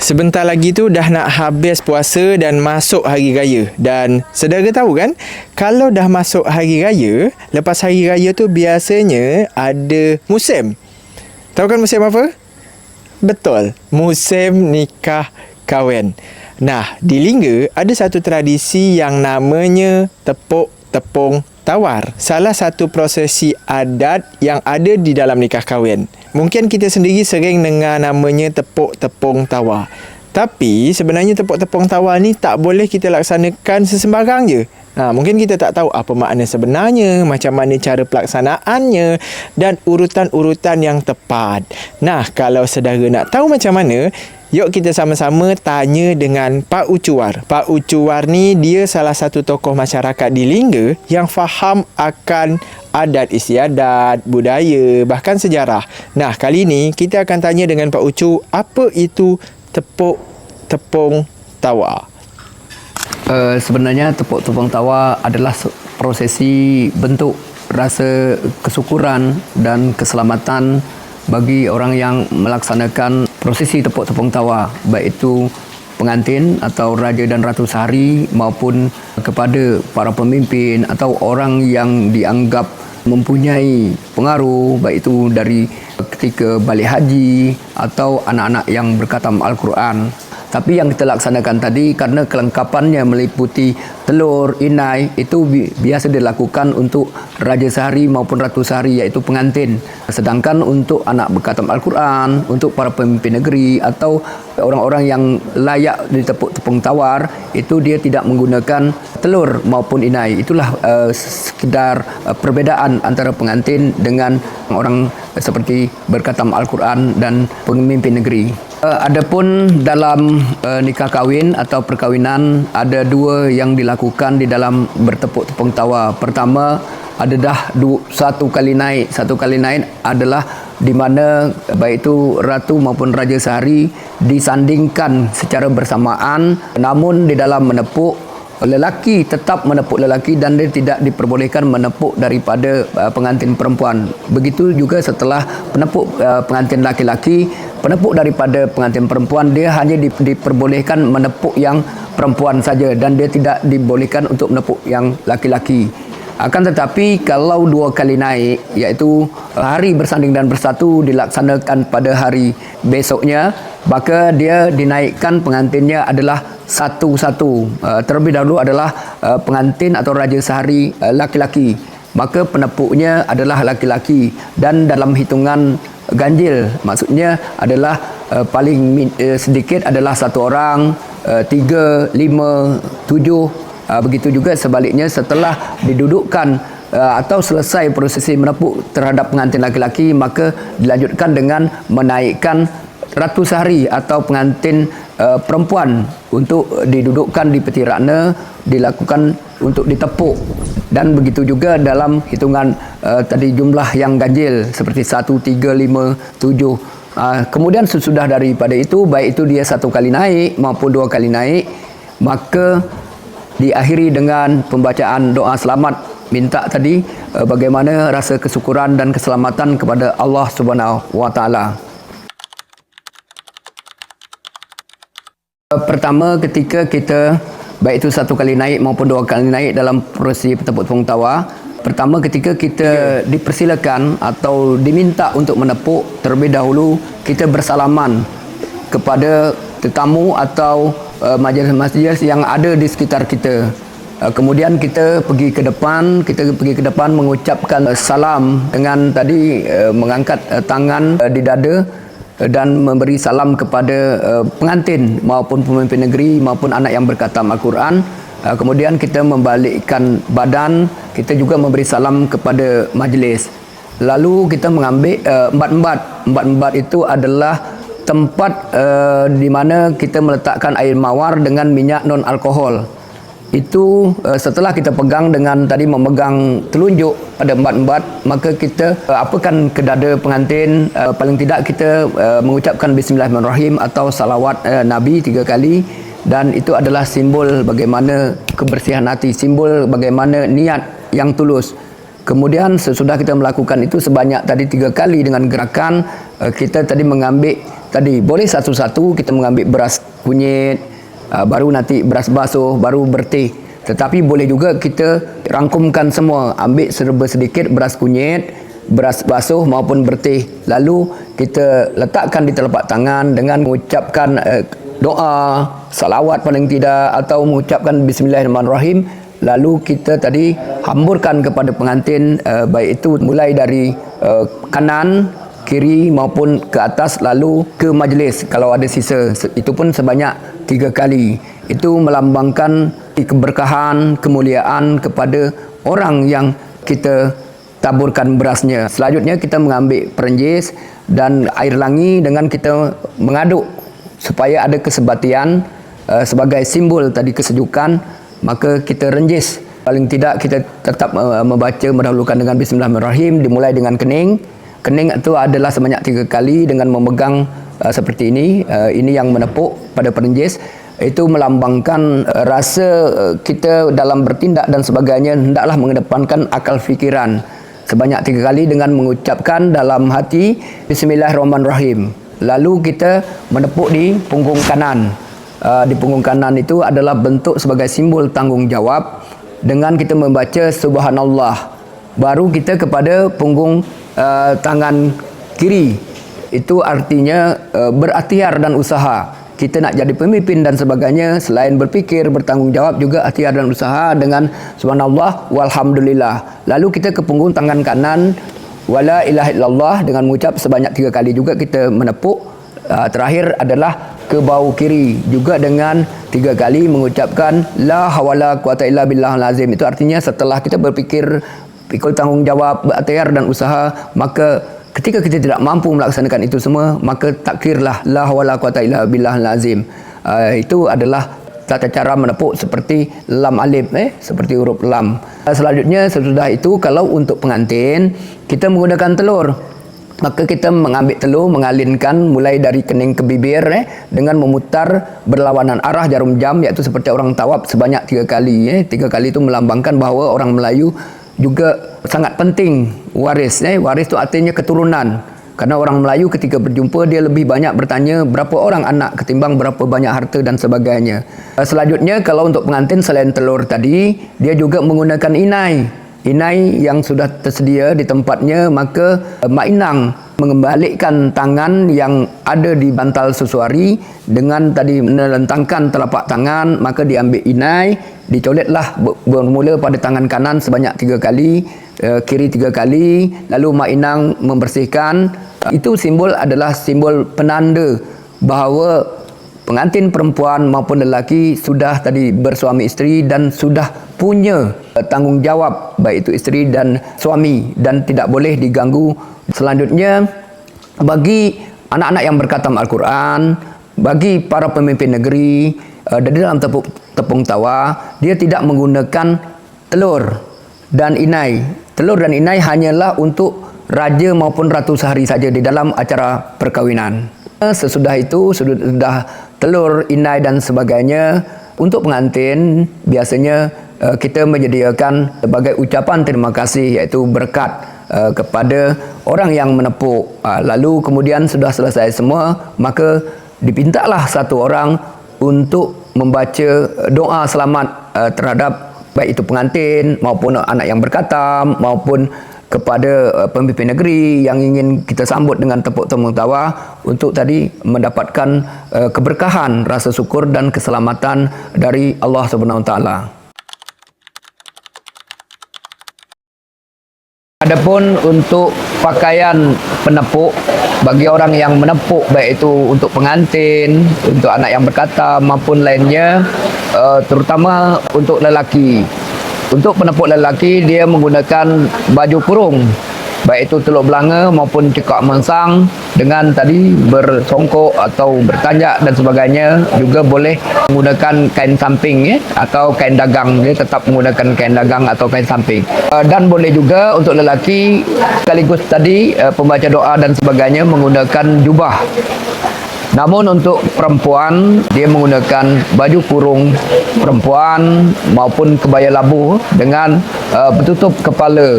Sebentar lagi tu dah nak habis puasa dan masuk hari raya. Dan saudara tahu kan, kalau dah masuk hari raya, lepas hari raya tu biasanya ada musim. Tahu kan musim apa? Betul, musim nikah kahwin. Nah, di Lingga ada satu tradisi yang namanya tepuk tepung tawar. Salah satu prosesi adat yang ada di dalam nikah kahwin. Mungkin kita sendiri sering dengar namanya tepuk tepung tawar. Tapi sebenarnya tepuk tepung tawar ni tak boleh kita laksanakan sesembarang je. Mungkin kita tak tahu apa makna sebenarnya, macam mana cara pelaksanaannya dan urutan-urutan yang tepat. Nah, kalau saudara nak tahu macam mana, yuk kita sama-sama tanya dengan Pak Ucuar. Pak Ucuar ni dia salah satu tokoh masyarakat di Lingga yang faham akan adat istiadat, budaya, bahkan sejarah. Nah, kali ni kita akan tanya dengan Pak Ucu, apa itu tepuk tepung tawar? Sebenarnya tepuk tepung tawar adalah prosesi bentuk rasa kesyukuran dan keselamatan bagi orang yang melaksanakan prosesi tepuk tepung tawar, baik itu pengantin atau raja dan ratu sehari maupun kepada para pemimpin atau orang yang dianggap mempunyai pengaruh, baik itu dari ketika balik haji atau anak-anak yang berkhatam Al-Quran. Tapi yang kita laksanakan tadi, kerana kelengkapannya meliputi telur, inai, itu biasa dilakukan untuk raja sehari maupun ratu sehari, iaitu pengantin. Sedangkan untuk anak berkhatam Al-Quran, untuk para pemimpin negeri atau orang-orang yang layak ditepuk tepung tawar, itu dia tidak menggunakan telur maupun inai. Itulah sekedar perbezaan antara pengantin dengan orang seperti berkhatam Al-Quran dan pemimpin negeri. Adapun dalam nikah kahwin atau perkahwinan, ada dua yang dilakukan di dalam bertepuk tepung tawar. Pertama adalah satu kali naik. Satu kali naik adalah di mana baik itu ratu maupun raja sehari disandingkan secara bersamaan, namun di dalam menepuk, lelaki tetap menepuk lelaki dan dia tidak diperbolehkan menepuk daripada pengantin perempuan. Begitu juga setelah penepuk pengantin laki-laki, penepuk daripada pengantin perempuan, dia hanya diperbolehkan menepuk yang perempuan saja dan dia tidak dibolehkan untuk menepuk yang laki-laki. Akan tetapi kalau dua kali naik, iaitu hari bersanding dan bersatu dilaksanakan pada hari besoknya, maka dia dinaikkan pengantinnya adalah satu-satu. Terlebih dahulu adalah pengantin atau raja sehari laki-laki, maka penepuknya adalah laki-laki dan dalam hitungan ganjil, maksudnya adalah paling sedikit adalah satu orang, 3, 5, 7. Begitu juga sebaliknya setelah didudukkan atau selesai prosesi menepuk terhadap pengantin laki-laki, maka dilanjutkan dengan menaikkan ratu sehari atau pengantin perempuan untuk didudukkan di peti rakna, dilakukan untuk ditepuk. Dan begitu juga dalam hitungan tadi jumlah yang ganjil seperti 1, 3, 5, 7. Kemudian sesudah daripada itu, baik itu dia satu kali naik maupun dua kali naik, maka diakhiri dengan pembacaan doa selamat, minta tadi bagaimana rasa kesyukuran dan keselamatan kepada Allah Subhanahu wa taala. Pertama, ketika kita baik itu satu kali naik maupun dua kali naik dalam prosesi tepuk tepung tawar, pertama ketika kita dipersilakan atau diminta untuk menepuk, terlebih dahulu kita bersalaman kepada tetamu atau majlis-majlis yang ada di sekitar kita. Kemudian kita pergi ke depan mengucapkan salam dengan tadi mengangkat tangan di dada dan memberi salam kepada pengantin maupun pemimpin negeri maupun anak yang berkhatam Al-Quran. Kemudian kita membalikkan badan, kita juga memberi salam kepada majlis. Lalu kita mengambil embat-embat. Embat-embat itu adalah tempat di mana kita meletakkan air mawar dengan minyak non-alkohol. Itu setelah kita pegang dengan tadi memegang telunjuk pada embat-embat, maka kita apakan ke dada pengantin, paling tidak kita mengucapkan Bismillahirrahmanirrahim atau salawat Nabi 3 kali, dan itu adalah simbol bagaimana kebersihan hati, simbol bagaimana niat yang tulus. Kemudian sesudah kita melakukan itu sebanyak tadi 3 kali dengan gerakan, kita tadi mengambil tadi boleh satu-satu kita mengambil beras kunyit, baru nanti beras basuh, baru berteh. Tetapi boleh juga kita rangkumkan semua, ambil serba sedikit beras kunyit, beras basuh maupun berteh. Lalu kita letakkan di telapak tangan dengan mengucapkan doa, salawat paling tidak, atau mengucapkan bismillahirrahmanirrahim. Lalu kita tadi hamburkan kepada pengantin, baik itu mulai dari kanan, kiri maupun ke atas, lalu ke majlis kalau ada sisa. Itu pun sebanyak 3 kali. Itu melambangkan keberkahan, kemuliaan kepada orang yang kita taburkan berasnya. Selanjutnya kita mengambil perenjis dan air langi dengan kita mengaduk supaya ada kesebatian sebagai simbol tadi kesejukan. Maka kita renjis. Paling tidak kita tetap membaca, mendahulukan dengan bismillahirrahmanirrahim, dimulai dengan kening. Kening itu adalah sebanyak 3 kali dengan memegang seperti ini. Ini yang menepuk pada perenjis. Itu melambangkan rasa kita dalam bertindak dan sebagainya hendaklah mengedepankan akal fikiran. Sebanyak 3 kali dengan mengucapkan dalam hati bismillahirrahmanirrahim. Lalu kita menepuk di punggung kanan. Di punggung kanan itu adalah bentuk sebagai simbol tanggungjawab dengan kita membaca subhanallah. Baru kita kepada punggung tangan kiri, itu artinya berikhtiar dan usaha. Kita nak jadi pemimpin dan sebagainya, selain berfikir, bertanggungjawab juga ikhtiar dan usaha dengan subhanallah walhamdulillah. Lalu kita ke punggung tangan kanan, wala ilaha illallah, dengan mengucap sebanyak 3 kali juga kita menepuk. Terakhir adalah ke bahu kiri juga dengan 3 kali mengucapkan la hawla quwata illa billahil azim. Itu artinya setelah kita berfikir, pikul tanggungjawab, berikhtiar dan usaha, maka ketika kita tidak mampu melaksanakan itu semua, maka takkirlah la hawla quwata illa billahil azim. Itu adalah tata cara menepuk seperti lam alif, seperti huruf lam. Selanjutnya sesudah itu, kalau untuk pengantin kita menggunakan telur, maka kita mengambil telur, mengalinkan mulai dari kening ke bibir dengan memutar berlawanan arah jarum jam, iaitu seperti orang tawaf sebanyak 3 kali. 3 kali itu melambangkan bahawa orang Melayu juga sangat penting waris. Waris itu artinya keturunan. Karena orang Melayu ketika berjumpa, dia lebih banyak bertanya berapa orang anak ketimbang berapa banyak harta dan sebagainya. Selanjutnya, kalau untuk pengantin selain telur tadi, dia juga menggunakan inai. Inai yang sudah tersedia di tempatnya, maka Mak Inang mengembalikan tangan yang ada di bantal sesuari dengan tadi menelentangkan telapak tangan, maka diambil inai, dicoletlah bermula pada tangan kanan sebanyak 3 kali, kiri 3 kali, lalu Mak Inang membersihkan. Itu simbol adalah simbol penanda bahawa pengantin perempuan maupun lelaki sudah tadi bersuami isteri dan sudah punya tanggungjawab, baik itu isteri dan suami, dan tidak boleh diganggu. Selanjutnya, bagi anak-anak yang berkhatam Al-Quran, bagi para pemimpin negeri, dari dalam tepung tawa, dia tidak menggunakan telur dan inai. Telur dan inai hanyalah untuk raja maupun ratu sehari saja di dalam acara perkahwinan. Sesudah itu, sudah telur, inai dan sebagainya, untuk pengantin biasanya kita menyediakan sebagai ucapan terima kasih, iaitu berkat kepada orang yang menepuk. Lalu kemudian sudah selesai semua, maka dipintalah satu orang untuk membaca doa selamat terhadap baik itu pengantin maupun anak yang berkhatam maupun kepada pemimpin negeri yang ingin kita sambut dengan tepuk tembung tawa, untuk tadi mendapatkan keberkahan, rasa syukur dan keselamatan dari Allah Subhanahu Wa Taala. Adapun untuk pakaian penepuk bagi orang yang menepuk, baik itu untuk pengantin, untuk anak yang berkhatam maupun lainnya, terutama untuk lelaki. Untuk penepuk lelaki, dia menggunakan baju kurung, baik itu teluk belanga maupun cekak mensang dengan tadi bersongkok atau bertanjak dan sebagainya. Juga boleh menggunakan kain samping atau kain dagang. Dia tetap menggunakan kain dagang atau kain samping. Dan boleh juga untuk lelaki sekaligus tadi pembaca doa dan sebagainya menggunakan jubah. Namun untuk perempuan, dia menggunakan baju kurung perempuan maupun kebaya labu dengan bertutup kepala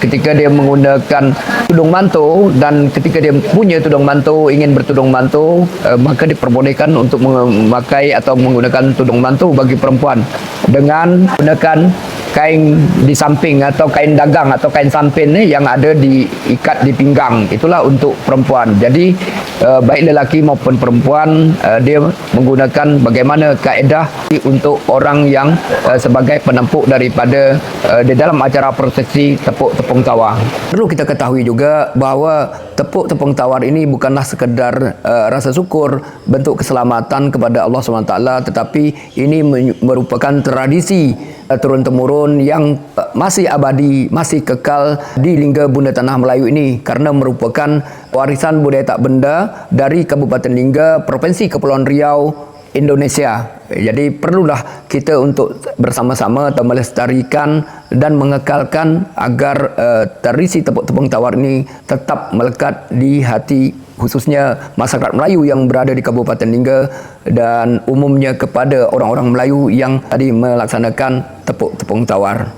ketika dia menggunakan tudung manto, dan ketika dia punya tudung manto, ingin bertudung manto, maka diperbolehkan untuk memakai atau menggunakan tudung manto bagi perempuan dengan menggunakan kain di samping atau kain dagang atau kain samping yang ada diikat di pinggang. Itulah untuk perempuan. Jadi baik lelaki maupun perempuan, dia menggunakan bagaimana kaedah untuk orang yang sebagai penempuk daripada di dalam acara prosesi tepuk tepung tawar. Perlu kita ketahui juga bahawa tepuk tepung tawar ini bukanlah sekedar rasa syukur, bentuk keselamatan kepada Allah SWT, tetapi ini merupakan tradisi turun-temurun yang masih abadi, masih kekal di Lingga Bunda Tanah Melayu ini, karena merupakan warisan budaya tak benda dari Kabupaten Lingga, Provinsi Kepulauan Riau, Indonesia. Jadi perlulah kita untuk bersama-sama melestarikan dan mengekalkan agar tradisi tepuk tepung tawar ini tetap melekat di hati khususnya masyarakat Melayu yang berada di Kabupaten Lingga dan umumnya kepada orang-orang Melayu yang tadi melaksanakan tepuk tepung tawar.